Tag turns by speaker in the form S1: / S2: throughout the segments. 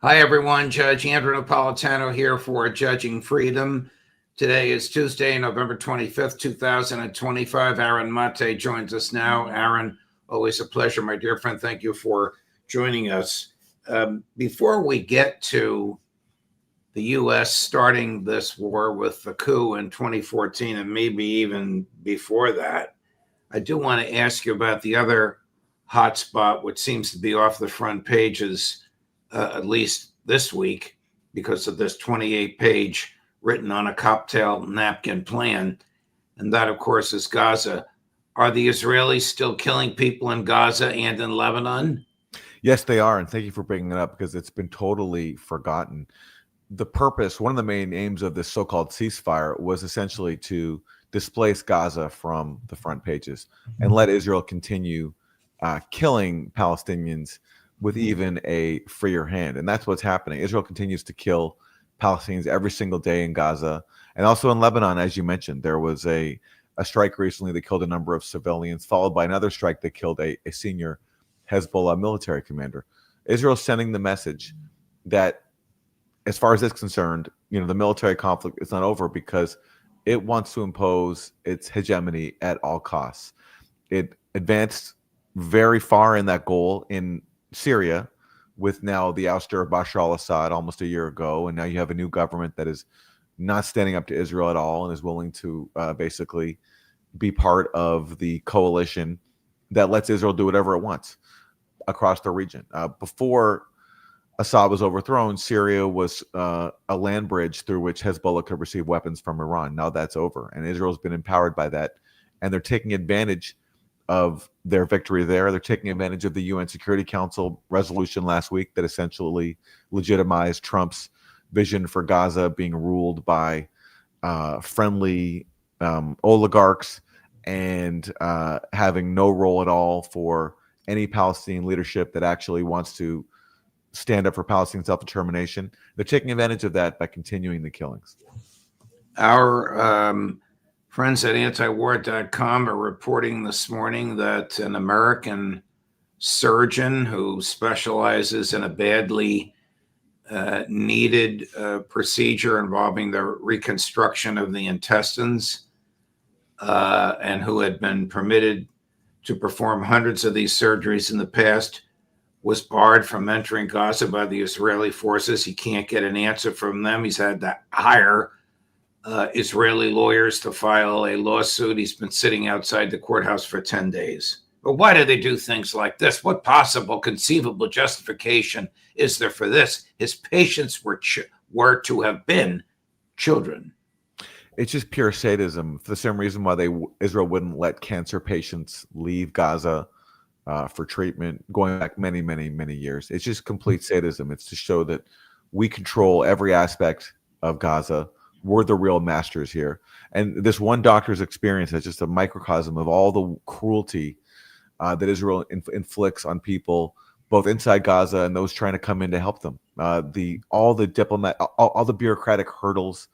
S1: Hi, everyone. Judge Andrew Napolitano here for Judging Freedom. Today is Tuesday, November 25th, 2025. Aaron Maté joins us now. Aaron, always a pleasure, my dear friend. Thank you for joining us. Before we get to the U.S. starting this war with the coup in 2014, and maybe even before that, I do want to ask you about the other hotspot, which seems to be off the front pages, at least this week, because of this 28-page written on a cocktail napkin plan. And that, of course, is Gaza. Are the Israelis still killing people in Gaza and in Lebanon?
S2: Yes, they are. And thank you for bringing it up because it's been totally forgotten. The purpose, one of the main aims of this so-called ceasefire was essentially to displace Gaza from the front pages and let Israel continue killing Palestinians with even a freer hand. And that's what's happening. Israel continues to kill Palestinians every single day in Gaza. And also in Lebanon, as you mentioned, there was a strike recently that killed a number of civilians, followed by another strike that killed a senior Hezbollah military commander. Israel's sending the message that, as far as it's concerned, the military conflict is not over because it wants to impose its hegemony at all costs. It advanced very far in that goal in Syria with now the ouster of Bashar al-Assad almost a year ago, and now you have a new government that is not standing up to Israel at all and is willing to basically be part of the coalition that lets Israel do whatever it wants across the region. Before Assad was overthrown, Syria was a land bridge through which Hezbollah could receive weapons from Iran. Now that's over, and Israel's been empowered by that, and they're taking advantage of their victory there. They're taking advantage of the UN Security Council resolution last week that essentially legitimized Trump's vision for Gaza being ruled by friendly oligarchs and having no role at all for any Palestinian leadership that actually wants to stand up for Palestinian self-determination. They're taking advantage of that by continuing the killings.
S1: Our friends at antiwar.com are reporting this morning that an American surgeon who specializes in a badly needed procedure involving the reconstruction of the intestines and who had been permitted to perform hundreds of these surgeries in the past was barred from entering Gaza by the Israeli forces. He can't get an answer from them. He's had to hire Israeli lawyers to file a lawsuit. He's been sitting outside the courthouse for 10 days. But why do they do things like this? What possible conceivable justification is there for this? His patients were to have been children.
S2: It's just pure sadism. For the same reason why Israel wouldn't let cancer patients leave Gaza for treatment going back many, many, many years. It's just complete sadism. It's to show that we control every aspect of Gaza. We're the real masters here. And this one doctor's experience is just a microcosm of all the cruelty that Israel inflicts on people, both inside Gaza and those trying to come in to help them. All the bureaucratic hurdles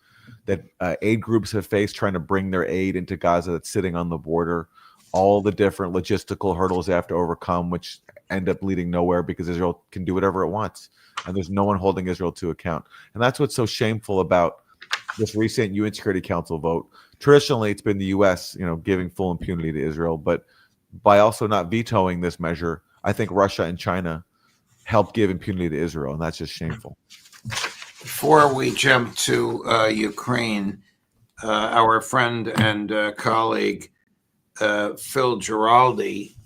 S2: that aid groups have faced trying to bring their aid into Gaza that's sitting on the border, all the different logistical hurdles they have to overcome, which end up leading nowhere because Israel can do whatever it wants. And there's no one holding Israel to account. And that's what's so shameful about this recent UN Security Council vote. Traditionally, it's been the U.S., giving full impunity to Israel. But by also not vetoing this measure, I think Russia and China helped give impunity to Israel. And that's just shameful.
S1: Before we jump to Ukraine, our friend and colleague, Phil Giraldi,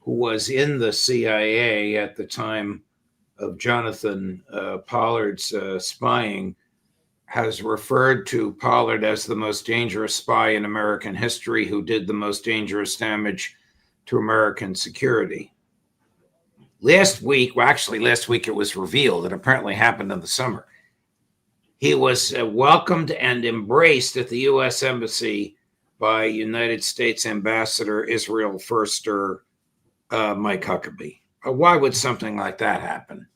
S1: who was in the CIA at the time of Jonathan Pollard's spying, has referred to Pollard as the most dangerous spy in American history who did the most dangerous damage to American security. Last week it was revealed. It apparently happened in the summer. He was welcomed and embraced at the U.S. Embassy by United States Ambassador Israel Firster Mike Huckabee. Why would something like that happen?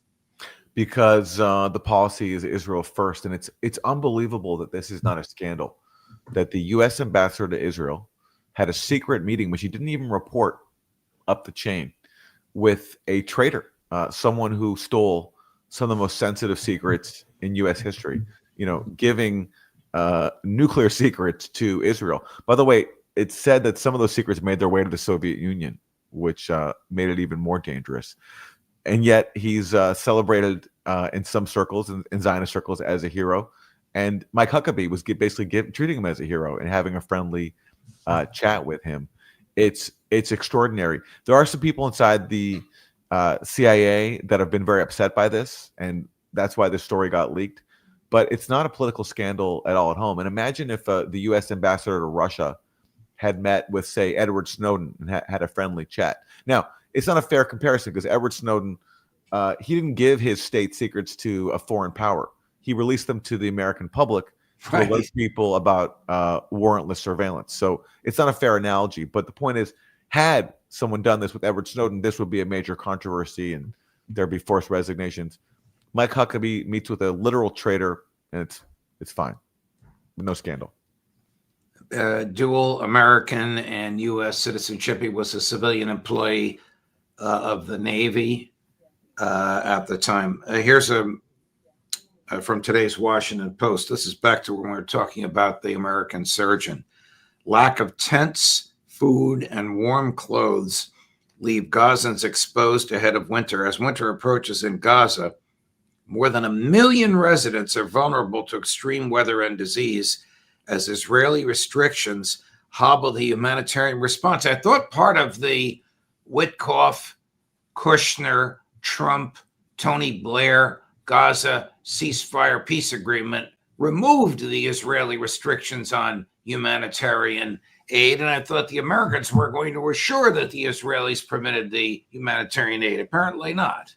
S2: Because the policy is Israel first, and it's unbelievable that this is not a scandal. That the U.S. ambassador to Israel had a secret meeting, which he didn't even report up the chain, with a traitor, someone who stole some of the most sensitive secrets in U.S. history, giving nuclear secrets to Israel. By the way, it's said that some of those secrets made their way to the Soviet Union, which made it even more dangerous. And yet he's celebrated in some circles, in Zionist circles, as a hero. And Mike Huckabee was basically treating him as a hero and having a friendly chat with him. It's extraordinary. There are some people inside the CIA that have been very upset by this, and that's why this story got leaked. But it's not a political scandal at all at home. And imagine if the U.S. ambassador to Russia had met with, say, Edward Snowden and had a friendly chat. Now, it's not a fair comparison because Edward Snowden, he didn't give his state secrets to a foreign power. He released them to the American public to alert people about warrantless surveillance. So it's not a fair analogy. But the point is, had someone done this with Edward Snowden, this would be a major controversy and there'd be forced resignations. Mike Huckabee meets with a literal traitor, and it's fine. No scandal.
S1: Dual American and U.S. citizenship. He was a civilian employee of the Navy at the time. Here's from today's Washington Post. This is back to when we were talking about the American surgeon. Lack of tents, food, and warm clothes leave Gazans exposed ahead of winter. As winter approaches in Gaza, more than 1 million residents are vulnerable to extreme weather and disease as Israeli restrictions hobble the humanitarian response. I thought part of the Witkoff, Kushner, Trump, Tony Blair, Gaza ceasefire peace agreement removed the Israeli restrictions on humanitarian aid. And I thought the Americans were going to assure that the Israelis permitted the humanitarian aid. Apparently not.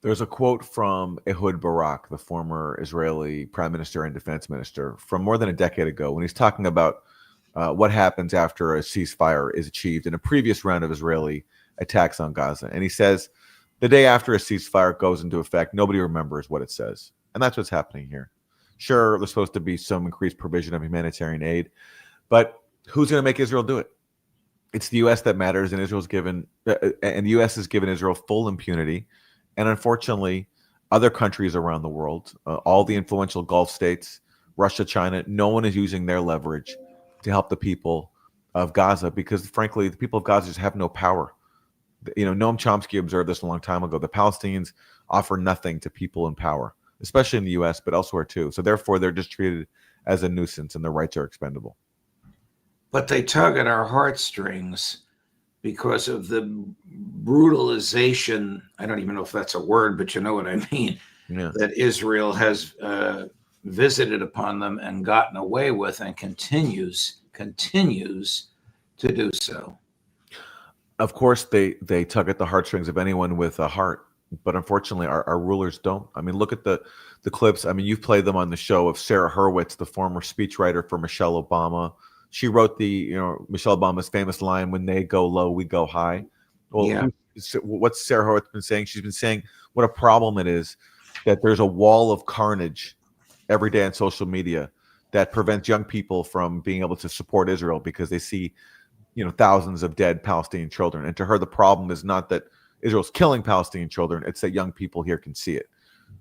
S2: There's a quote from Ehud Barak, the former Israeli prime minister and defense minister, from more than a decade ago, when he's talking about what happens after a ceasefire is achieved in a previous round of Israeli attacks on Gaza. And he says, the day after a ceasefire goes into effect, nobody remembers what it says. And that's what's happening here. Sure, there's supposed to be some increased provision of humanitarian aid, but who's going to make Israel do it? It's the U.S. that matters, and the U.S. has given Israel full impunity. And unfortunately, other countries around the world, all the influential Gulf states, Russia, China, no one is using their leverage to help the people of Gaza because, frankly, the people of Gaza just have no power. Noam Chomsky observed this a long time ago. The Palestinians offer nothing to people in power, especially in the U.S., but elsewhere too. So therefore, they're just treated as a nuisance and their rights are expendable.
S1: But they tug at our heartstrings because of the brutalization, I don't even know if that's a word, but you know what I mean, that Israel has visited upon them and gotten away with and continues to do so.
S2: Of course, they tug at the heartstrings of anyone with a heart, but unfortunately, our rulers don't. I mean, look at the clips. I mean, you've played them on the show of Sarah Hurwitz, the former speechwriter for Michelle Obama. She wrote Michelle Obama's famous line, "When they go low, we go high." Well, yeah. What's Sarah Hurwitz been saying? She's been saying what a problem it is that there's a wall of carnage every day on social media that prevents young people from being able to support Israel because they see, thousands of dead Palestinian children. And to her, the problem is not that Israel's killing Palestinian children; it's that young people here can see it.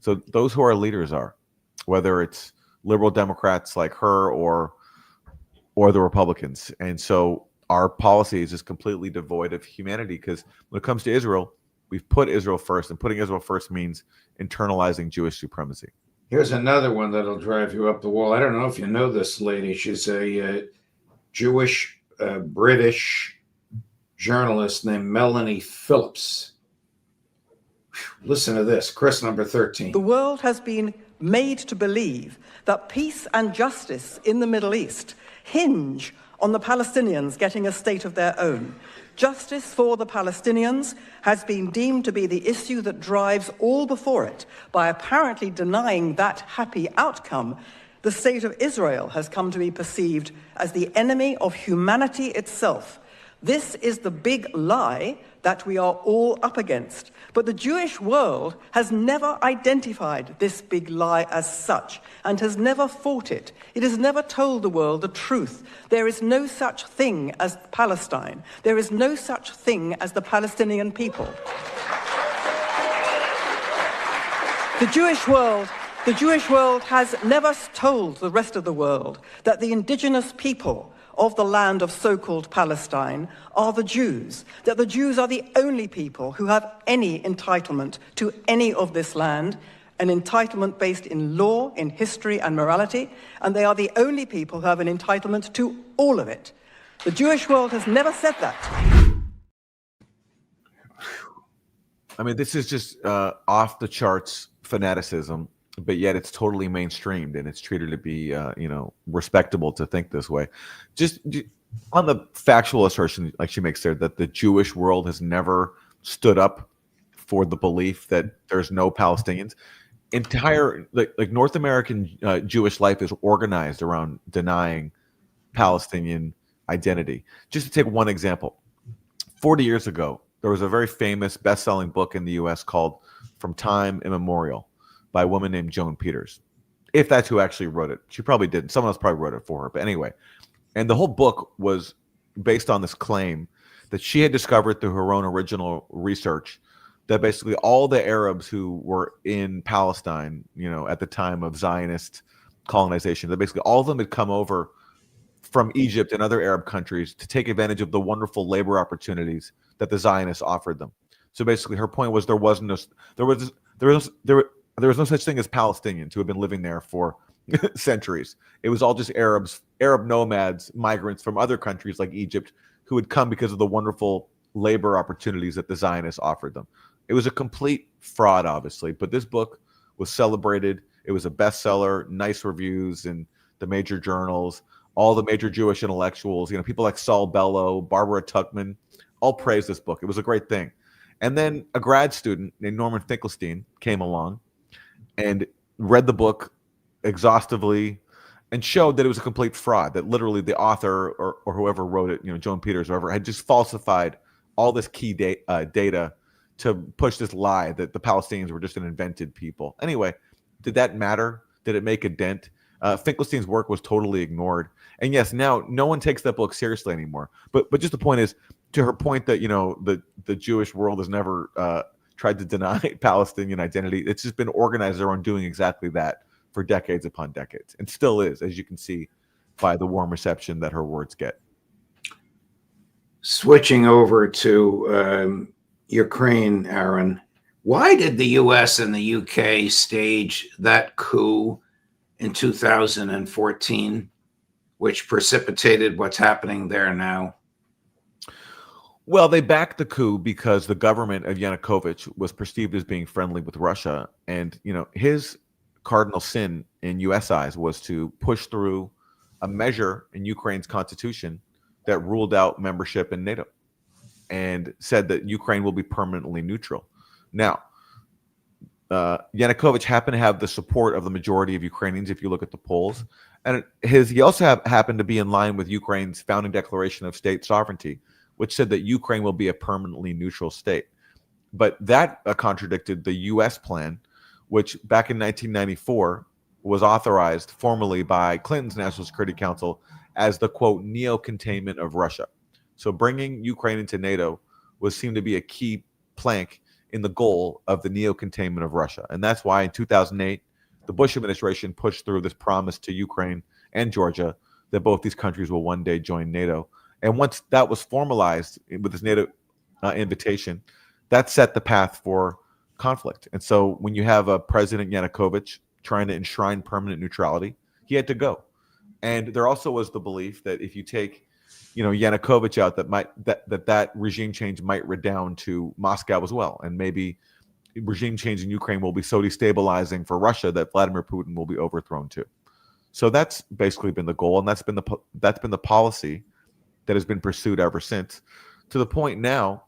S2: So those who our leaders are, whether it's liberal Democrats like her or the Republicans. And so our policy is just completely devoid of humanity because when it comes to Israel, we've put Israel first, and putting Israel first means internalizing Jewish supremacy.
S1: Here's another one that'll drive you up the wall. I don't know if you know this lady. She's a Jewish British journalist named Melanie Phillips. Listen to this, Chris, number 13.
S3: The world has been made to believe that peace and justice in the Middle East hinge on the Palestinians getting a state of their own. Justice for the Palestinians has been deemed to be the issue that drives all before it. By apparently denying that happy outcome, the state of Israel has come to be perceived as the enemy of humanity itself. This is the big lie that we are all up against. But the Jewish world has never identified this big lie as such and has never fought it. It has never told the world the truth. There is no such thing as Palestine. There is no such thing as the Palestinian people. The Jewish world has never told the rest of the world that the indigenous people of the land of so-called Palestine are the Jews, that the Jews are the only people who have any entitlement to any of this land, an entitlement based in law, in history and morality, and they are the only people who have an entitlement to all of it. The Jewish world has never said that.
S2: I mean, this is just off the charts fanaticism, but yet it's totally mainstreamed and it's treated to be, respectable to think this way. Just on the factual assertion, like she makes there, that the Jewish world has never stood up for the belief that there's no Palestinians. Entire like North American Jewish life is organized around denying Palestinian identity. Just to take one example, 40 years ago, there was a very famous best-selling book in the U.S. called From Time Immemorial by a woman named Joan Peters. If that's who actually wrote it. She probably didn't. Someone else probably wrote it for her. But anyway, and the whole book was based on this claim that she had discovered through her own original research that basically all the Arabs who were in Palestine, at the time of Zionist colonization, that basically all of them had come over from Egypt and other Arab countries to take advantage of the wonderful labor opportunities that the Zionists offered them. So basically, her point was there was no such thing as Palestinians who had been living there for centuries. It was all just Arabs, Arab nomads, migrants from other countries like Egypt who had come because of the wonderful labor opportunities that the Zionists offered them. It was a complete fraud, obviously, but this book was celebrated. It was a bestseller, nice reviews in the major journals. All the major Jewish intellectuals, people like Saul Bellow, Barbara Tuchman, all praised this book. It was a great thing. And then a grad student named Norman Finkelstein came along and read the book exhaustively and showed that it was a complete fraud, that literally the author or whoever wrote it, Joan Peters or whoever, had just falsified all this key data to push this lie that the Palestinians were just an invented people. Anyway, did that matter? Did it make a dent? Finkelstein's work was totally ignored. And yes, now no one takes that book seriously anymore. But just the point is, to her point that, the Jewish world has never tried to deny Palestinian identity. It's just been organized around doing exactly that for decades upon decades, and still is, as you can see by the warm reception that her words get.
S1: Switching over to Ukraine, Aaron, why did the U.S. and the UK stage that coup in 2014, which precipitated what's happening there now?
S2: Well, they backed the coup because the government of Yanukovych was perceived as being friendly with Russia. And, his cardinal sin in U.S. eyes was to push through a measure in Ukraine's constitution that ruled out membership in NATO and said that Ukraine will be permanently neutral. Now, Yanukovych happened to have the support of the majority of Ukrainians, if you look at the polls. And he also happened to be in line with Ukraine's founding declaration of state sovereignty, which said that Ukraine will be a permanently neutral state. But that contradicted the U.S. plan, which back in 1994 was authorized formally by Clinton's National Security Council as the, quote, neo-containment of Russia. So bringing Ukraine into NATO was seen to be a key plank in the goal of the neo-containment of Russia. And that's why in 2008, the Bush administration pushed through this promise to Ukraine and Georgia that both these countries will one day join NATO. And once that was formalized with this NATO invitation, that set the path for conflict. And so when you have a President Yanukovych trying to enshrine permanent neutrality, he had to go. And there also was the belief that if you take, Yanukovych out, that regime change might redound to Moscow as well, and maybe regime change in Ukraine will be so destabilizing for Russia that Vladimir Putin will be overthrown too. So that's basically been the goal, and that's been the policy that has been pursued ever since, to the point now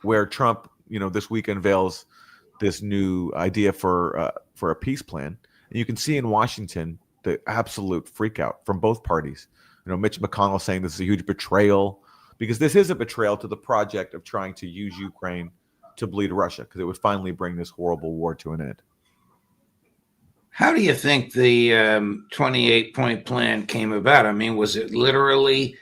S2: where Trump, this week unveils this new idea for a peace plan, and you can see in Washington the absolute freakout from both parties. Mitch McConnell saying this is a huge betrayal, because this is a betrayal to the project of trying to use Ukraine to bleed Russia, because it would finally bring this horrible war to an end.
S1: How do you think the 28-point plan came about? I mean, was it literally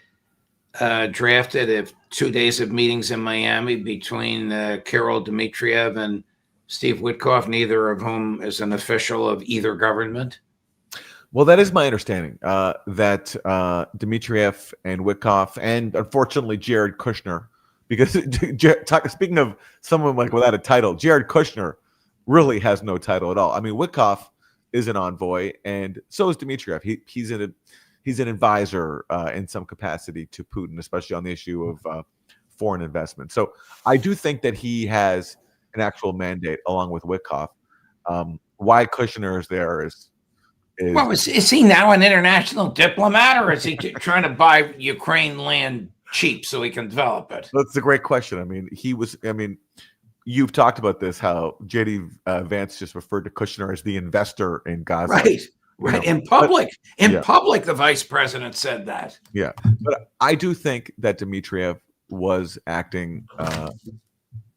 S1: drafted of 2 days of meetings in Miami between Kirill Dmitriev and Steve Witkoff, neither of whom is an official of either government?
S2: Well, that is my understanding, that Dmitriev and Witkoff, and unfortunately Jared Kushner, because speaking of someone like without a title, Jared Kushner really has no title at all. I mean, Witkoff is an envoy, and so is Dmitriev. He's an advisor in some capacity to Putin, especially on the issue of foreign investment. So I do think that he has an actual mandate along with Witkoff. Why Kushner is there is
S1: well, is he now an international diplomat, or is he trying to buy Ukraine land cheap so he can develop it?
S2: That's a great question. I mean, you've talked about this, how JD Vance just referred to Kushner as the investor in Gaza.
S1: Right.
S2: Right.
S1: In public. Public, the vice president said that.
S2: Yeah. But I do think that Dmitriev was acting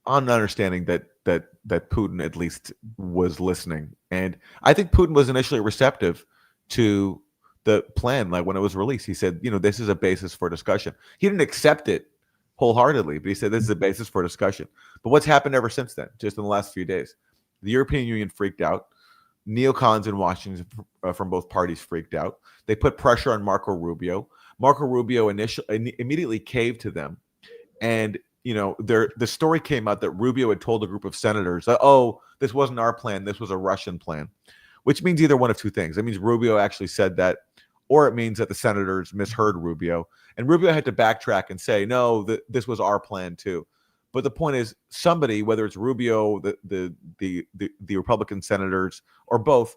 S2: on the understanding that Putin at least was listening. And I think Putin was initially receptive to the plan. Like when it was released, he said, this is a basis for discussion. He didn't accept it wholeheartedly, but he said this is a basis for discussion. But what's happened ever since then, just in the last few days? The European Union freaked out. Neocons in Washington from both parties freaked out. They put pressure on Marco Rubio. Marco Rubio immediately caved to them. And the story came out that Rubio had told a group of senators that, this wasn't our plan, this was a Russian plan, which means either one of two things. It means Rubio actually said that, or it means that the senators misheard Rubio. And Rubio had to backtrack and say, no, this was our plan too. But the point is, somebody, whether it's Rubio, the Republican senators, or both,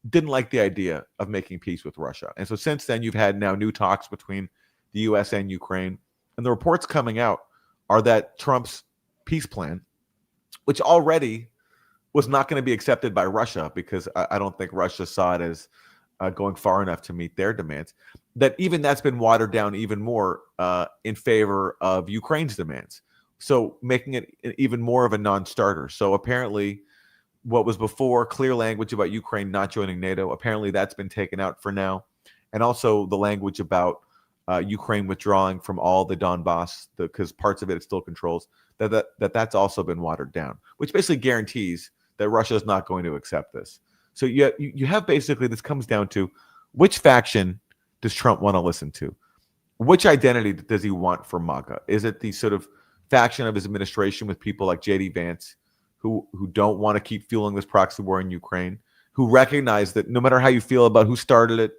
S2: didn't like the idea of making peace with Russia. And so since then, you've had now new talks between the U.S. and Ukraine. And the reports coming out are that Trump's peace plan, which already was not going to be accepted by Russia, because I don't think Russia saw it as going far enough to meet their demands, that even that's been watered down even more in favor of Ukraine's demands. So making it even more of a non-starter. So apparently what was before clear language about Ukraine not joining NATO, apparently that's been taken out for now. And also the language about Ukraine withdrawing from all the Donbass, because parts of it still controls, that's also been watered down, which basically guarantees that Russia is not going to accept this. So you have basically, this comes down to, which faction does Trump want to listen to? Which identity does he want for MAGA? Is it the sort of faction of his administration with people like JD Vance, who don't want to keep fueling this proxy war in Ukraine, who recognize that no matter how you feel about who started it,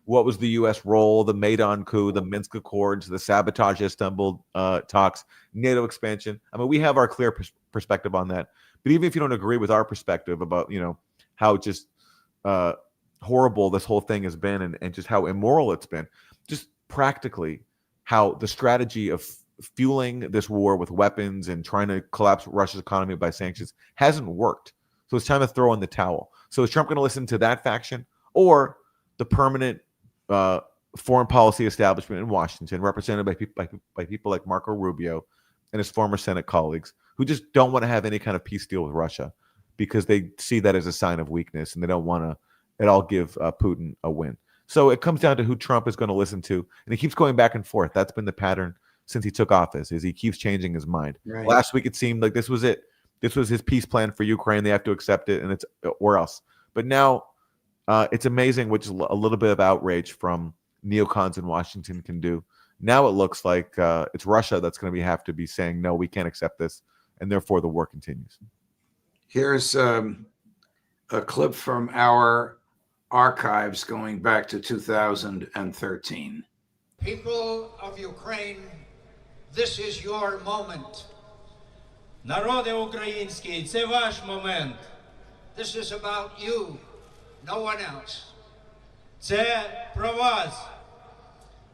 S2: what was the U.S. role, the Maidan coup, the Minsk Accords, the Sabotaged Istanbul talks, NATO expansion. I mean, we have our clear perspective on that. But even if you don't agree with our perspective about, how just horrible this whole thing has been and just how immoral it's been, just practically how the strategy of fueling this war with weapons and trying to collapse Russia's economy by sanctions hasn't worked. So it's time to throw in the towel. So is Trump going to listen to that faction, or the permanent foreign policy establishment in Washington, represented by people like Marco Rubio and his former Senate colleagues, who just don't want to have any kind of peace deal with Russia because they see that as a sign of weakness and they don't want to at all give Putin a win? So it comes down to who Trump is going to listen to, and he keeps going back and forth. That's been the pattern since he took office, is he keeps changing his mind. Right. Last week it seemed like this was it. This was his peace plan for Ukraine. They have to accept it, and it's or else. But now it's amazing, which is a little bit of outrage from neocons in Washington can do. Now it looks like it's Russia that's going to have to be saying, no, we can't accept this, and therefore the war continues.
S1: Here's a clip from our archives going back to 2013.
S4: People of Ukraine, this is your moment.
S5: Народи українські, це ваш момент.
S4: This is about you, no one else.
S5: Це про вас.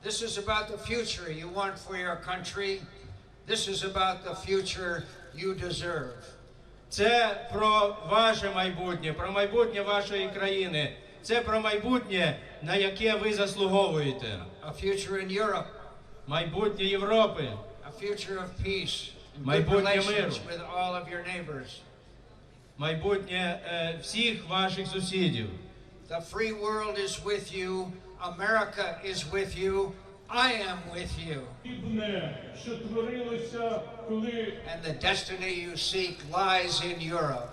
S4: This is about the future you want for your country. This is about the future you deserve.
S5: Це про ваше майбутнє, про майбутнє вашої країни. Це про майбутнє, на яке ви заслуговуєте.
S4: A future in Europe.
S5: Майбутнє Європи.
S4: A future of peace.
S5: Майбутнє миру.
S4: With all of your neighbors.
S5: Майбутнє всіх ваших сусідів.
S4: The free world is with you. America is with you. I am with you. And the destiny you seek lies in Europe.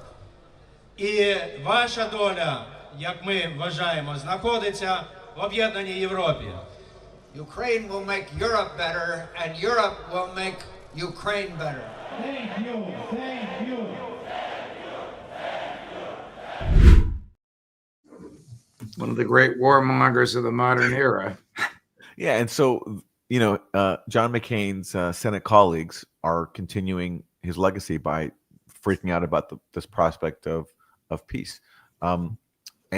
S5: І ваша доля, як ми вважаємо, знаходиться в об'єднаній Європі.
S4: Ukraine will make Europe better, and Europe will make Ukraine better.
S5: Thank you. Thank you.
S1: One of the great warmongers of the modern era.
S2: Yeah, and so John McCain's Senate colleagues are continuing his legacy by freaking out about this prospect of peace.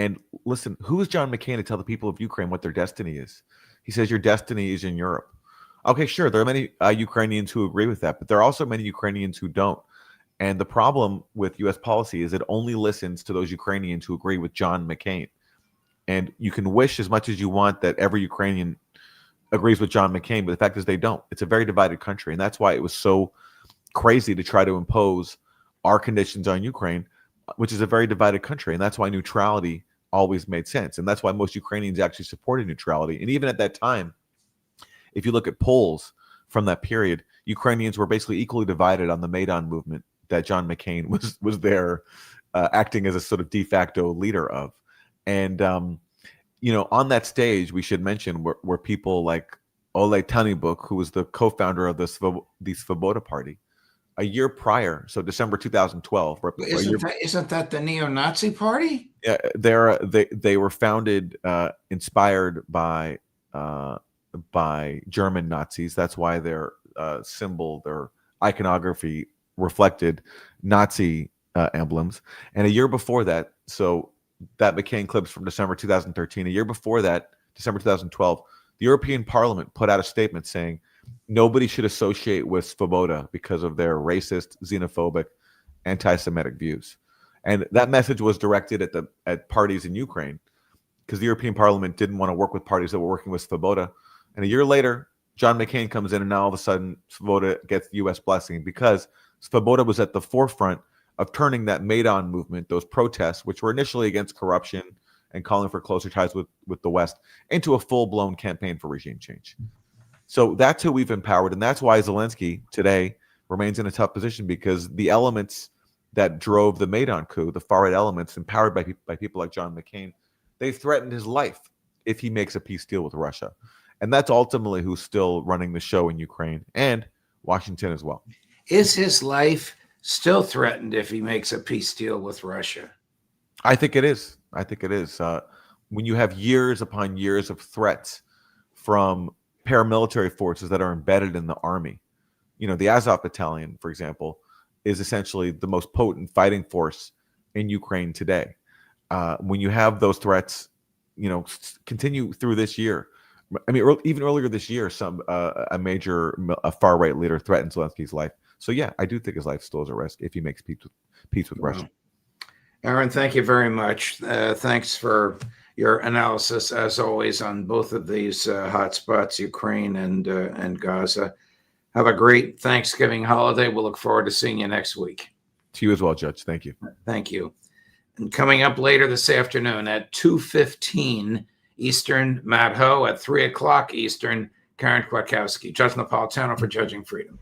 S2: And listen, who is John McCain to tell the people of Ukraine what their destiny is? He says your destiny is in Europe. Okay, sure, there are many Ukrainians who agree with that, but there are also many Ukrainians who don't. And the problem with U.S. policy is it only listens to those Ukrainians who agree with John McCain. And you can wish as much as you want that every Ukrainian agrees with John McCain, but the fact is they don't. It's a very divided country, and that's why it was so crazy to try to impose our conditions on Ukraine, which is a very divided country, and that's why neutrality always made sense, and that's why most Ukrainians actually supported neutrality. And even at that time, if you look at polls from that period, Ukrainians were basically equally divided on the Maidan movement that John McCain was there acting as a sort of de facto leader of. And on that stage, we should mention were people like Oleg Tanibuk, who was the co-founder of the Svoboda Party. A year prior, so December 2012.
S1: Isn't that the neo-Nazi party?
S2: Yeah, they were founded, inspired by German Nazis. That's why their symbol, their iconography reflected Nazi emblems. And a year before that, so that became clips from December 2013. A year before that, December 2012, the European Parliament put out a statement saying nobody should associate with Svoboda because of their racist, xenophobic, anti-Semitic views. And that message was directed at parties in Ukraine because the European Parliament didn't want to work with parties that were working with Svoboda. And a year later, John McCain comes in, and now all of a sudden, Svoboda gets U.S. blessing because Svoboda was at the forefront of turning that Maidan movement, those protests, which were initially against corruption and calling for closer ties with the West, into a full-blown campaign for regime change. So that's who we've empowered, and that's why Zelensky today remains in a tough position, because the elements that drove the Maidan coup, the far-right elements empowered by people like John McCain, they threatened his life if he makes a peace deal with Russia. And that's ultimately who's still running the show in Ukraine and Washington as well.
S1: Is his life still threatened if he makes a peace deal with Russia?
S2: I think it is. When you have years upon years of threats from paramilitary forces that are embedded in the army, the Azov battalion, for example, is essentially the most potent fighting force in Ukraine today. When you have those threats, continue through this year. I mean, even earlier this year, a far-right leader threatened Zelensky's life. So yeah, I do think his life still is at risk if he makes peace with Russia.
S1: Aaron, thank you very much. Thanks for your analysis, as always, on both of these hotspots, Ukraine and Gaza. Have a great Thanksgiving holiday. We'll look forward to seeing you next week.
S2: To you as well, Judge. Thank you.
S1: Thank you. And coming up later this afternoon at 2:15 Eastern, Matt Ho, at 3 o'clock Eastern, Karen Kwiatkowski. Judge Napolitano for Judging Freedom.